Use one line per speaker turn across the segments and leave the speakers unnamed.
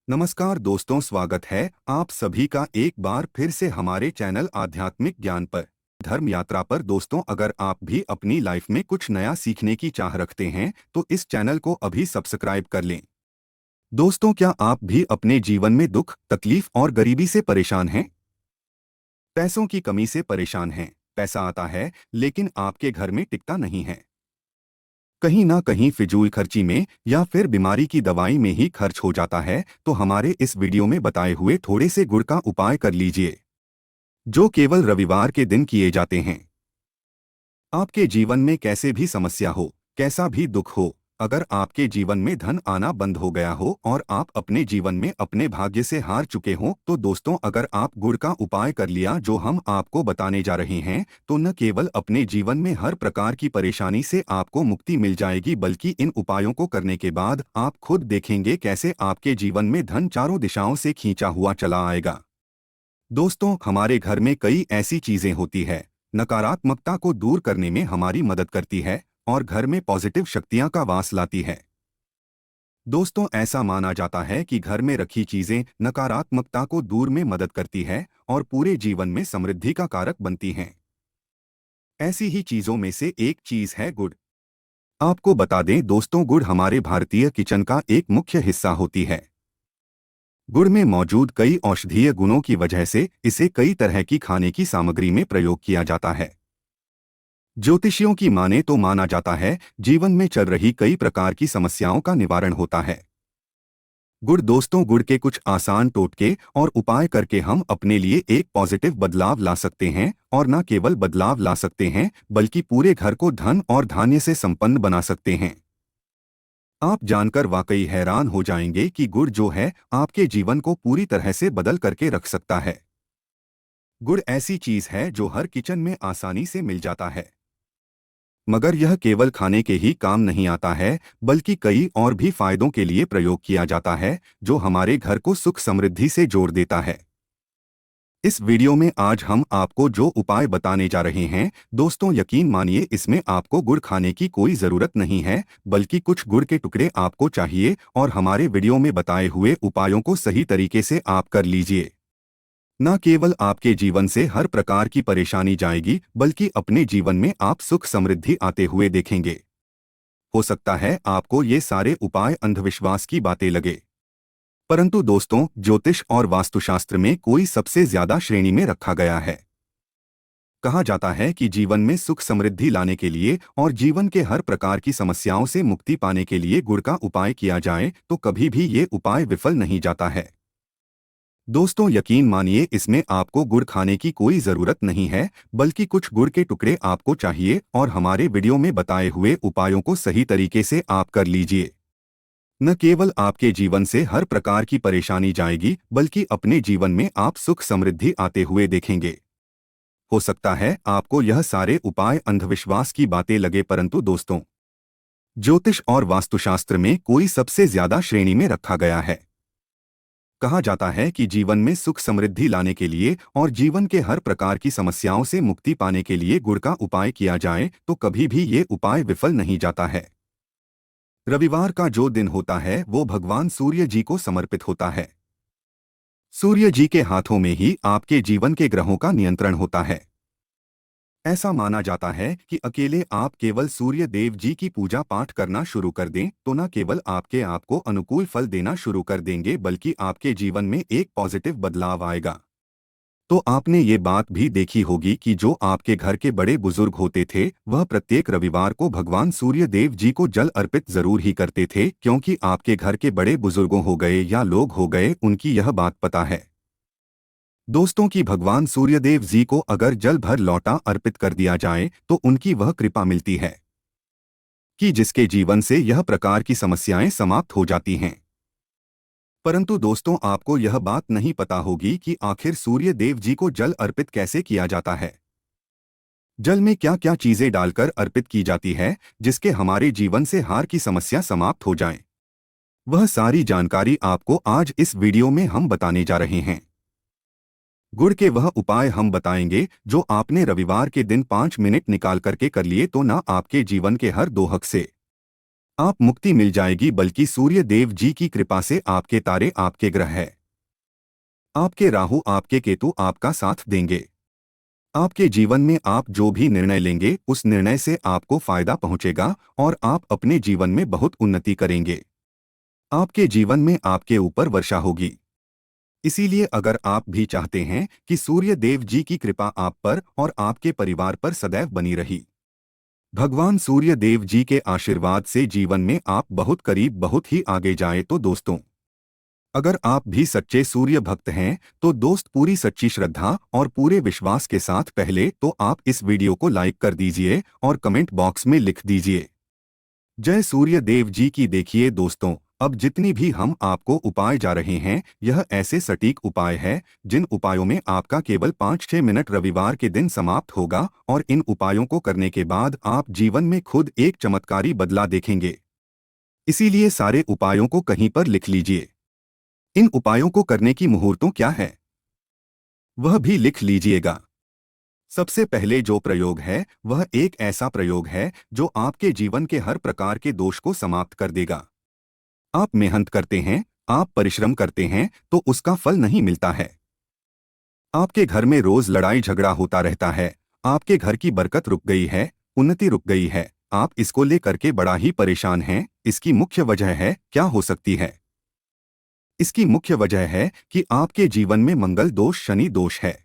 नमस्कार दोस्तों, स्वागत है आप सभी का एक बार फिर से हमारे चैनल आध्यात्मिक ज्ञान पर धर्म यात्रा पर। दोस्तों, अगर आप भी अपनी लाइफ में कुछ नया सीखने की चाह रखते हैं तो इस चैनल को अभी सब्सक्राइब कर लें। दोस्तों, क्या आप भी अपने जीवन में दुख, तकलीफ और गरीबी से परेशान हैं? पैसों की कमी से परेशान हैं? पैसा आता है लेकिन आपके घर में टिकता नहीं है। कहीं ना कहीं फिजूल खर्ची में या फिर बीमारी की दवाई में ही खर्च हो जाता है, तो हमारे इस वीडियो में बताए हुए थोड़े से गुड़ का उपाय कर लीजिए, जो केवल रविवार के दिन किए जाते हैं। आपके जीवन में कैसे भी समस्या हो, कैसा भी दुख हो, अगर आपके जीवन में धन आना बंद हो गया हो और आप अपने जीवन में अपने भाग्य से हार चुके हो, तो दोस्तों, अगर आप गुड़ का उपाय कर लिया जो हम आपको बताने जा रहे हैं, तो न केवल अपने जीवन में हर प्रकार की परेशानी से आपको मुक्ति मिल जाएगी, बल्कि इन उपायों को करने के बाद आप खुद देखेंगे कैसे आपके जीवन में धन चारों दिशाओं से खींचा हुआ चला आएगा। दोस्तों, हमारे घर में कई ऐसी चीजें होती है, नकारात्मकता को दूर करने में हमारी मदद करती है और घर में पॉजिटिव शक्तियां का वास लाती है। दोस्तों, ऐसा माना जाता है कि घर में रखी चीजें नकारात्मकता को दूर में मदद करती है और पूरे जीवन में समृद्धि का कारक बनती हैं। ऐसी ही चीजों में से एक चीज है गुड़। आपको बता दें दोस्तों, गुड़ हमारे भारतीय किचन का एक मुख्य हिस्सा होती है। गुड़ में मौजूद कई औषधीय गुणों की वजह से इसे कई तरह की खाने की सामग्री में प्रयोग किया जाता है। ज्योतिषियों की माने तो माना जाता है जीवन में चल रही कई प्रकार की समस्याओं का निवारण होता है। गुड़ दोस्तों, गुड़ के कुछ आसान टोटके और उपाय करके हम अपने लिए एक पॉजिटिव बदलाव ला सकते हैं, और न केवल बदलाव ला सकते हैं बल्कि पूरे घर को धन और धान्य से संपन्न बना सकते हैं। आप जानकर वाकई हैरान हो जाएंगे कि गुड़ जो है आपके जीवन को पूरी तरह से बदल करके रख सकता है। गुड़ ऐसी चीज है जो हर किचन में आसानी से मिल जाता है, मगर यह केवल खाने के ही काम नहीं आता है, बल्कि कई और भी फायदों के लिए प्रयोग किया जाता है, जो हमारे घर को सुख समृद्धि से जोड़ देता है। इस वीडियो में आज हम आपको जो उपाय बताने जा रहे हैं दोस्तों, यकीन मानिए इसमें आपको गुड़ खाने की कोई ज़रूरत नहीं है, बल्कि कुछ गुड़ के टुकड़े आपको चाहिए और हमारे वीडियो में बताए हुए उपायों को सही तरीके से आप कर लीजिए। न केवल आपके जीवन से हर प्रकार की परेशानी जाएगी, बल्कि अपने जीवन में आप सुख समृद्धि आते हुए देखेंगे। हो सकता है आपको ये सारे उपाय अंधविश्वास की बातें लगे, परंतु दोस्तों, ज्योतिष और वास्तुशास्त्र में कोई सबसे ज्यादा श्रेणी में रखा गया है। कहा जाता है कि जीवन में सुख समृद्धि लाने के लिए और जीवन के हर प्रकार की समस्याओं से मुक्ति पाने के लिए गुड़ का उपाय किया जाए तो कभी भी ये उपाय विफल नहीं जाता है। दोस्तों, यकीन मानिए इसमें आपको गुड़ खाने की कोई ज़रूरत नहीं है, बल्कि कुछ गुड़ के टुकड़े आपको चाहिए और हमारे वीडियो में बताए हुए उपायों को सही तरीके से आप कर लीजिए। न केवल आपके जीवन से हर प्रकार की परेशानी जाएगी, बल्कि अपने जीवन में आप सुख समृद्धि आते हुए देखेंगे। हो सकता है आपको यह सारे उपाय अंधविश्वास की बातें लगे, परंतु दोस्तों, ज्योतिष और वास्तुशास्त्र में कोई सबसे ज्यादा श्रेणी में रखा गया है। कहा जाता है कि जीवन में सुख समृद्धि लाने के लिए और जीवन के हर प्रकार की समस्याओं से मुक्ति पाने के लिए गुड़ का उपाय किया जाए तो कभी भी ये उपाय विफल नहीं जाता है। रविवार का जो दिन होता है वो भगवान सूर्य जी को समर्पित होता है। सूर्य जी के हाथों में ही आपके जीवन के ग्रहों का नियंत्रण होता है। ऐसा माना जाता है कि अकेले आप केवल सूर्य देव जी की पूजा पाठ करना शुरू कर दें तो न केवल आपके आप को अनुकूल फल देना शुरू कर देंगे, बल्कि आपके जीवन में एक पॉजिटिव बदलाव आएगा। तो आपने ये बात भी देखी होगी कि जो आपके घर के बड़े बुजुर्ग होते थे वह प्रत्येक रविवार को भगवान सूर्य देव जी को जल अर्पित जरूर ही करते थे, क्योंकि आपके घर के बड़े बुजुर्गों हो गए या लोग हो गए, उनकी यह बात पता है दोस्तों कि भगवान सूर्यदेव जी को अगर जल भर लौटा अर्पित कर दिया जाए तो उनकी वह कृपा मिलती है कि जिसके जीवन से यह प्रकार की समस्याएं समाप्त हो जाती हैं। परंतु दोस्तों, आपको यह बात नहीं पता होगी कि आखिर सूर्य देव जी को जल अर्पित कैसे किया जाता है। जल में क्या क्या चीजें डालकर अर्पित की जाती है जिसके हमारे जीवन से हार की समस्या समाप्त हो जाए, वह सारी जानकारी आपको आज इस वीडियो में हम बताने जा रहे हैं। गुड़ के वह उपाय हम बताएंगे जो आपने रविवार के दिन 5 मिनट निकाल करके कर लिए तो ना आपके जीवन के हर दोहक से आप मुक्ति मिल जाएगी, बल्कि सूर्य देव जी की कृपा से आपके तारे, आपके ग्रह है, आपके राहु, आपके केतु आपका साथ देंगे। आपके जीवन में आप जो भी निर्णय लेंगे उस निर्णय से आपको फायदा पहुंचेगा और आप अपने जीवन में बहुत उन्नति करेंगे। आपके जीवन में आपके ऊपर वर्षा होगी। इसीलिए अगर आप भी चाहते हैं कि सूर्य देव जी की कृपा आप पर और आपके परिवार पर सदैव बनी रही, भगवान सूर्य देव जी के आशीर्वाद से जीवन में आप बहुत करीब, बहुत ही आगे जाए, तो दोस्तों, अगर आप भी सच्चे सूर्य भक्त हैं तो दोस्त, पूरी सच्ची श्रद्धा और पूरे विश्वास के साथ पहले तो आप इस वीडियो को लाइक कर दीजिए और कमेंट बॉक्स में लिख दीजिए जय सूर्य देव जी की। देखिए दोस्तों, अब जितनी भी हम आपको उपाय जा रहे हैं, यह ऐसे सटीक उपाय है जिन उपायों में आपका केवल 5-6 मिनट रविवार के दिन समाप्त होगा और इन उपायों को करने के बाद आप जीवन में खुद एक चमत्कारी बदलाव देखेंगे। इसीलिए सारे उपायों को कहीं पर लिख लीजिए। इन उपायों को करने की मुहूर्तों क्या है वह भी लिख लीजिएगा। सबसे पहले जो प्रयोग है वह एक ऐसा प्रयोग है जो आपके जीवन के हर प्रकार के दोष को समाप्त कर देगा। आप मेहनत करते हैं, आप परिश्रम करते हैं तो उसका फल नहीं मिलता है। आपके घर में रोज लड़ाई झगड़ा होता रहता है, आपके घर की बरकत रुक गई है, उन्नति रुक गई है, आप इसको लेकर के बड़ा ही परेशान हैं। इसकी मुख्य वजह है, क्या हो सकती है? इसकी मुख्य वजह है कि आपके जीवन में मंगल दोष, शनि दोष है,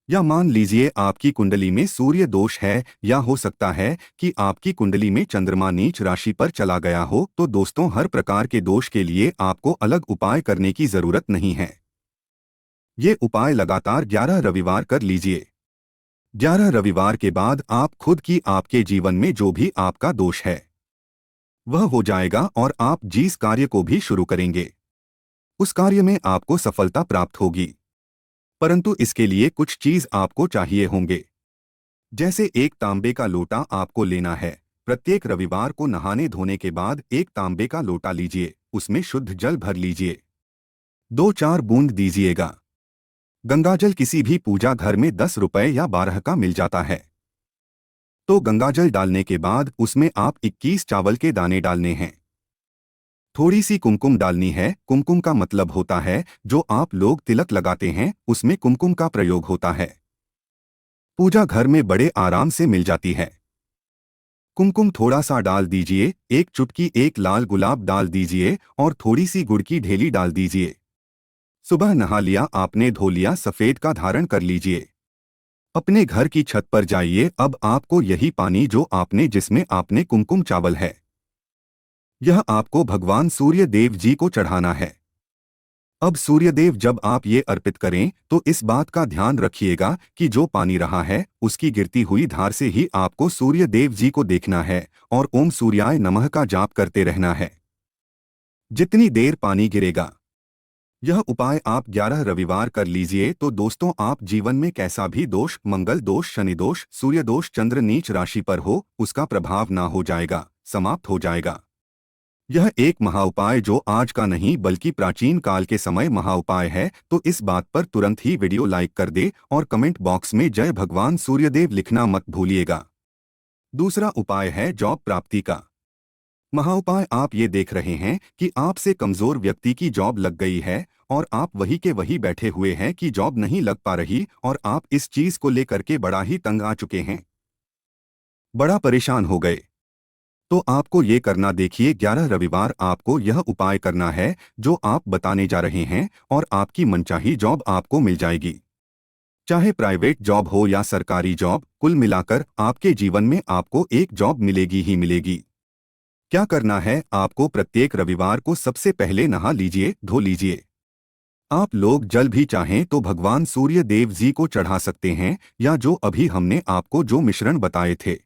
या मान लीजिए आपकी कुंडली में सूर्य दोष है, या हो सकता है कि आपकी कुंडली में चंद्रमा नीच राशि पर चला गया हो। तो दोस्तों, हर प्रकार के दोष के लिए आपको अलग उपाय करने की जरूरत नहीं है। ये उपाय लगातार 11 रविवार कर लीजिए। 11 रविवार के बाद आप खुद की आपके जीवन में जो भी आपका दोष है वह हो जाएगा और आप जिस कार्य को भी शुरू करेंगे उस कार्य में आपको सफलता प्राप्त होगी। परंतु इसके लिए कुछ चीज आपको चाहिए होंगे। जैसे एक तांबे का लोटा आपको लेना है। प्रत्येक रविवार को नहाने धोने के बाद एक तांबे का लोटा लीजिए, उसमें शुद्ध जल भर लीजिए, 2-4 बूंद दीजिएगा। गंगाजल किसी भी पूजा घर में 10 रुपए या 12 का मिल जाता है। तो गंगाजल डालने के बाद उसमें आप 21 चावल के दाने डालने हैं। थोड़ी सी कुमकुम डालनी है। कुमकुम का मतलब होता है जो आप लोग तिलक लगाते हैं, उसमें कुमकुम का प्रयोग होता है। पूजा घर में बड़े आराम से मिल जाती है। कुमकुम थोड़ा सा डाल दीजिए, एक चुटकी एक लाल गुलाब डाल दीजिए और थोड़ी सी गुड़ की ढेली डाल दीजिए। सुबह नहा लिया आपने, धो लिया, सफेद का धारण कर लीजिए। अपने घर की छत पर जाइए। अब आपको यही पानी जो आपने, जिसमें आपने कुमकुम चावल है, यह आपको भगवान सूर्य देव जी को चढ़ाना है। अब सूर्यदेव जब आप ये अर्पित करें तो इस बात का ध्यान रखिएगा कि जो पानी रहा है उसकी गिरती हुई धार से ही आपको सूर्य देव जी को देखना है और ओम सूर्याय नमः का जाप करते रहना है जितनी देर पानी गिरेगा। यह उपाय आप 11 रविवार कर लीजिए तो दोस्तों, आप जीवन में कैसा भी दोष, मंगल दोष, शनि दोष, सूर्य दोष, चंद्र नीच राशि पर हो, उसका प्रभाव ना हो जाएगा, समाप्त हो जाएगा। यह एक महाउपाय जो आज का नहीं बल्कि प्राचीन काल के समय महाउपाय है। तो इस बात पर तुरंत ही वीडियो लाइक कर दे और कमेंट बॉक्स में जय भगवान सूर्यदेव लिखना मत भूलिएगा। दूसरा उपाय है जॉब प्राप्ति का महाउपाय। आप ये देख रहे हैं कि आपसे कमजोर व्यक्ति की जॉब लग गई है और आप वही के वही बैठे हुए हैं कि जॉब नहीं लग पा रही और आप इस चीज को लेकर के बड़ा ही तंग आ चुके हैं, बड़ा परेशान हो गए। तो आपको ये करना, देखिए 11 रविवार आपको यह उपाय करना है जो आप बताने जा रहे हैं और आपकी मनचाही जॉब आपको मिल जाएगी। चाहे प्राइवेट जॉब हो या सरकारी जॉब, कुल मिलाकर आपके जीवन में आपको एक जॉब मिलेगी ही मिलेगी। क्या करना है आपको? प्रत्येक रविवार को सबसे पहले नहा लीजिए, धो लीजिए। आप लोग जल भी चाहें तो भगवान सूर्य देव जी को चढ़ा सकते हैं, या जो अभी हमने आपको जो मिश्रण बताए थे,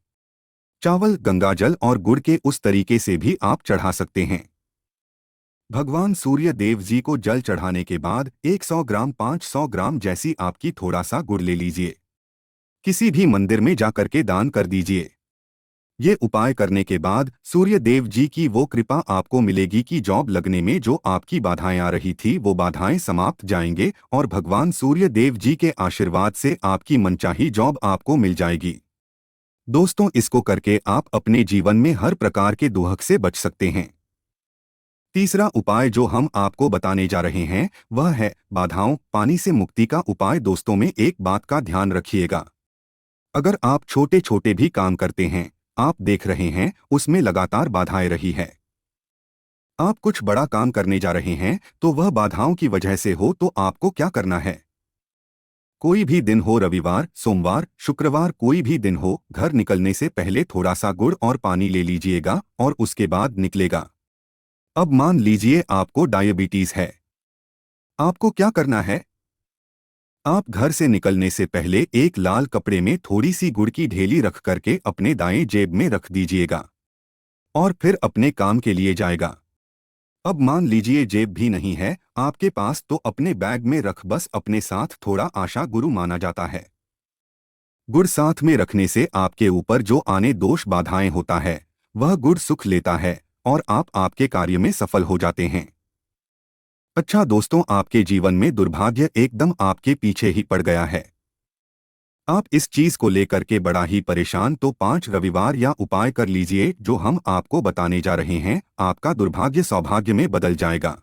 चावल, गंगाजल और गुड़ के, उस तरीके से भी आप चढ़ा सकते हैं। भगवान सूर्य देव जी को जल चढ़ाने के बाद 100 ग्राम, 500 ग्राम जैसी आपकी थोड़ा सा गुड़ ले लीजिए, किसी भी मंदिर में जाकर के दान कर दीजिए। ये उपाय करने के बाद सूर्य देव जी की वो कृपा आपको मिलेगी कि जॉब लगने में जो आपकी बाधाएं आ रही थी वो बाधाएं समाप्त जाएंगे और भगवान सूर्य देव जी के आशीर्वाद से आपकी मनचाही जॉब आपको मिल जाएगी। दोस्तों, इसको करके आप अपने जीवन में हर प्रकार के दुहक से बच सकते हैं। तीसरा उपाय जो हम आपको बताने जा रहे हैं वह है बाधाओं पानी से मुक्ति का उपाय। दोस्तों में एक बात का ध्यान रखिएगा, अगर आप छोटे छोटे भी काम करते हैं, आप देख रहे हैं उसमें लगातार बाधाएं रही है, आप कुछ बड़ा काम करने जा रहे हैं तो वह बाधाओं की वजह से हो, तो आपको क्या करना है? कोई भी दिन हो, रविवार, सोमवार, शुक्रवार, कोई भी दिन हो, घर निकलने से पहले थोड़ा सा गुड़ और पानी ले लीजिएगा और उसके बाद निकलेगा। अब मान लीजिए आपको डायबिटीज है, आपको क्या करना है? आप घर से निकलने से पहले एक लाल कपड़े में थोड़ी सी गुड़ की ढेली रख करके अपने दाएं जेब में रख दीजिएगा और फिर अपने काम के लिए जाएगा। अब मान लीजिए जेब भी नहीं है आपके पास, तो अपने बैग में रख, बस अपने साथ थोड़ा आशा गुरु माना जाता है। गुड़ साथ में रखने से आपके ऊपर जो आने दोष बाधाएं होता है वह गुड़ सुख लेता है और आप आपके कार्य में सफल हो जाते हैं। अच्छा दोस्तों, आपके जीवन में दुर्भाग्य एकदम आपके पीछे ही पड़ गया है, आप इस चीज को लेकर के बड़ा ही परेशान, तो 5 रविवार या उपाय कर लीजिए जो हम आपको बताने जा रहे हैं, आपका दुर्भाग्य सौभाग्य में बदल जाएगा।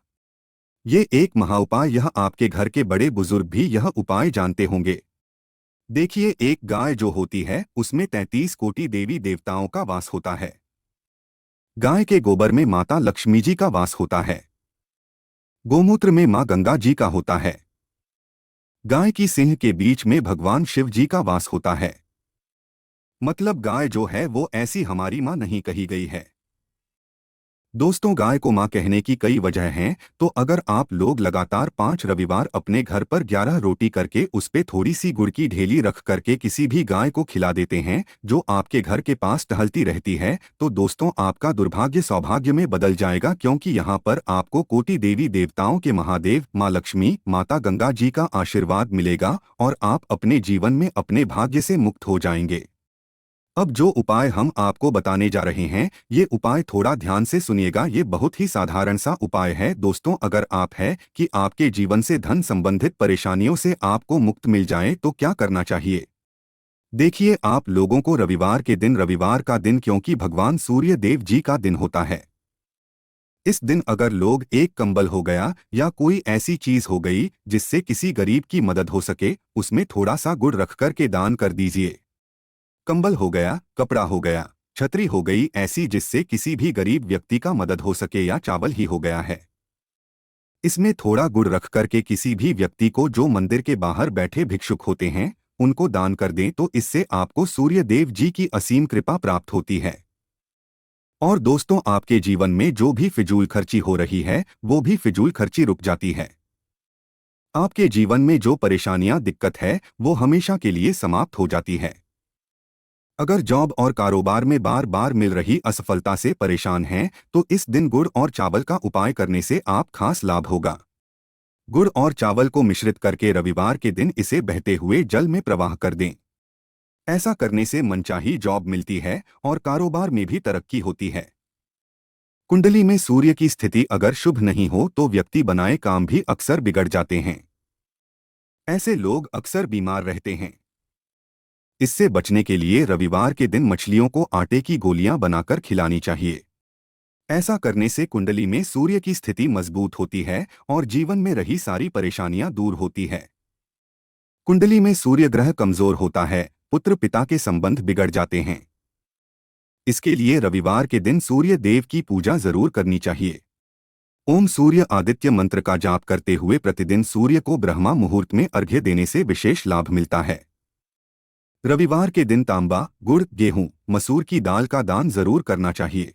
ये एक महाउपाय, यह आपके घर के बड़े बुजुर्ग भी यह उपाय जानते होंगे। देखिए, एक गाय जो होती है उसमें 33 कोटि देवी देवताओं का वास होता है। गाय के गोबर में माता लक्ष्मी जी का वास होता है, गोमूत्र में मां गंगा जी का होता है, गाय की सिंह के बीच में भगवान शिव जी का वास होता है। मतलब गाय जो है वो ऐसी हमारी मां नहीं कही गई है। दोस्तों, गाय को मां कहने की कई वजह हैं, तो अगर आप लोग लगातार 5 रविवार अपने घर पर 11 रोटी करके उस पे थोड़ी सी गुड़ की ढेली रख करके किसी भी गाय को खिला देते हैं जो आपके घर के पास टहलती रहती है, तो दोस्तों आपका दुर्भाग्य सौभाग्य में बदल जाएगा, क्योंकि यहाँ पर आपको कोटि देवी देवताओं के महादेव माँ लक्ष्मी माता गंगा जी का आशीर्वाद मिलेगा और आप अपने जीवन में अपने भाग्य से मुक्त हो जाएंगे। अब जो उपाय हम आपको बताने जा रहे हैं, ये उपाय थोड़ा ध्यान से सुनिएगा, ये बहुत ही साधारण सा उपाय है। दोस्तों, अगर आप है कि आपके जीवन से धन संबंधित परेशानियों से आपको मुक्त मिल जाए तो क्या करना चाहिए? देखिए, आप लोगों को रविवार के दिन, रविवार का दिन क्योंकि भगवान सूर्य देव जी का दिन होता है, इस दिन अगर लोग एक कंबल हो गया या कोई ऐसी चीज हो गई जिससे किसी गरीब की मदद हो सके, उसमें थोड़ा सा गुड़ रख कर के दान कर दीजिए। कंबल हो गया, कपड़ा हो गया, छतरी हो गई ऐसी जिससे किसी भी गरीब व्यक्ति का मदद हो सके, या चावल ही हो गया है, इसमें थोड़ा गुड़ रख करके किसी भी व्यक्ति को जो मंदिर के बाहर बैठे भिक्षुक होते हैं उनको दान कर दें, तो इससे आपको सूर्य देव जी की असीम कृपा प्राप्त होती है। और दोस्तों, आपके जीवन में जो भी फिजूल खर्ची हो रही है वो भी फिजूल खर्ची रुक जाती है। आपके जीवन में जो परेशानियां, दिक्कत है वो हमेशा के लिए समाप्त हो जाती है। अगर जॉब और कारोबार में बार बार मिल रही असफलता से परेशान हैं, तो इस दिन गुड़ और चावल का उपाय करने से आप खास लाभ होगा। गुड़ और चावल को मिश्रित करके रविवार के दिन इसे बहते हुए जल में प्रवाह कर दें। ऐसा करने से मनचाही जॉब मिलती है और कारोबार में भी तरक्की होती है। कुंडली में सूर्य की स्थिति अगर शुभ नहीं हो तो व्यक्ति बनाए काम भी अक्सर बिगड़ जाते हैं। ऐसे लोग अक्सर बीमार रहते हैं। इससे बचने के लिए रविवार के दिन मछलियों को आटे की गोलियां बनाकर खिलानी चाहिए। ऐसा करने से कुंडली में सूर्य की स्थिति मजबूत होती है और जीवन में रही सारी परेशानियां दूर होती है। कुंडली में सूर्य ग्रह कमजोर होता है, पुत्र पिता के संबंध बिगड़ जाते हैं। इसके लिए रविवार के दिन सूर्य देव की पूजा जरूर करनी चाहिए। ओम सूर्य आदित्य मंत्र का जाप करते हुए प्रतिदिन सूर्य को ब्रह्मा मुहूर्त में अर्घ्य देने से विशेष लाभ मिलता है। रविवार के दिन तांबा, गुड़, गेहूं, मसूर की दाल का दान जरूर करना चाहिए।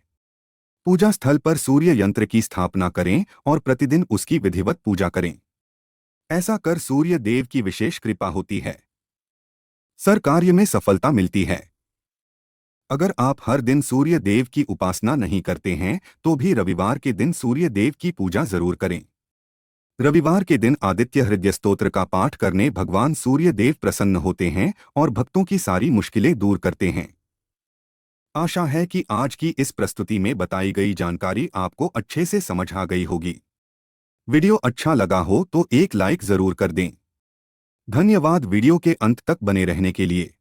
पूजा स्थल पर सूर्य यंत्र की स्थापना करें और प्रतिदिन उसकी विधिवत पूजा करें। ऐसा कर सूर्य देव की विशेष कृपा होती है, सर कार्य में सफलता मिलती है। अगर आप हर दिन सूर्य देव की उपासना नहीं करते हैं तो भी रविवार के दिन सूर्य देव की पूजा जरूर करें। रविवार के दिन आदित्य हृदय स्तोत्र का पाठ करने भगवान सूर्य देव प्रसन्न होते हैं और भक्तों की सारी मुश्किलें दूर करते हैं। आशा है कि आज की इस प्रस्तुति में बताई गई जानकारी आपको अच्छे से समझ आ गई होगी। वीडियो अच्छा लगा हो तो एक लाइक जरूर कर दें। धन्यवाद वीडियो के अंत तक बने रहने के लिए।